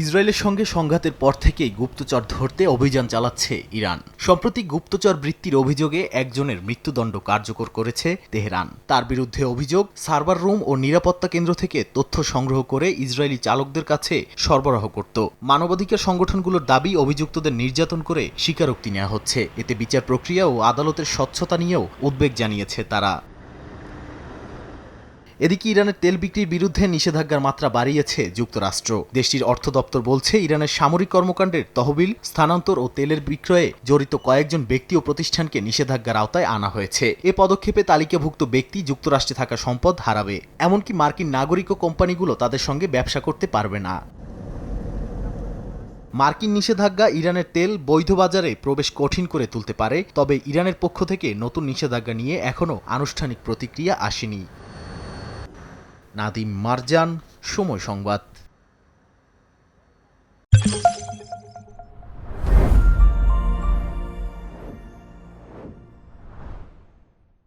ইসরায়েলের সঙ্গে সংঘাতের পর থেকেই গুপ্তচর ধরতে অভিযান চালাচ্ছে ইরান। সম্প্রতি গুপ্তচর বৃত্তির অভিযোগে একজনের মৃত্যুদণ্ড কার্যকর করেছে তেহরান। তার বিরুদ্ধে অভিযোগ, সার্ভার রুম ও নিরাপত্তা কেন্দ্র থেকে তথ্য সংগ্রহ করে ইসরায়েলি চালকদের কাছে সরবরাহ করত। মানবাধিকার সংগঠনগুলোর দাবি, অভিযুক্তদের নির্যাতন করে স্বীকারোক্তি নেওয়া হচ্ছে। এতে বিচার প্রক্রিয়া ও আদালতের স্বচ্ছতা নিয়েও উদ্বেগ জানিয়েছে তারা। এদিকে ইরানের তেল বিক্রির বিরুদ্ধে নিষেধাজ্ঞার মাত্রা বাড়িয়েছে যুক্তরাষ্ট্র। দেশটির অর্থ দপ্তর বলছে, ইরানের সামরিক কর্মকাণ্ডের তহবিল, স্থানান্তর ও তেলের বিক্রয়ে জড়িত কয়েকজন ব্যক্তি ও প্রতিষ্ঠানকে নিষেধাজ্ঞার আওতায় আনা হয়েছে। এ পদক্ষেপে তালিকাভুক্ত ব্যক্তি যুক্তরাষ্ট্রে থাকা সম্পদ হারাবে। এমনকি মার্কিন নাগরিক ও কোম্পানিগুলো তাদের সঙ্গে ব্যবসা করতে পারবে না। মার্কিন নিষেধাজ্ঞা ইরানের তেল বৈধ বাজারে প্রবেশ কঠিন করে তুলতে পারে, তবে ইরানের পক্ষ থেকে নতুন নিষেধাজ্ঞা নিয়ে এখনও আনুষ্ঠানিক প্রতিক্রিয়া আসেনি। নাদিম মারজান, সময় সংবাদ।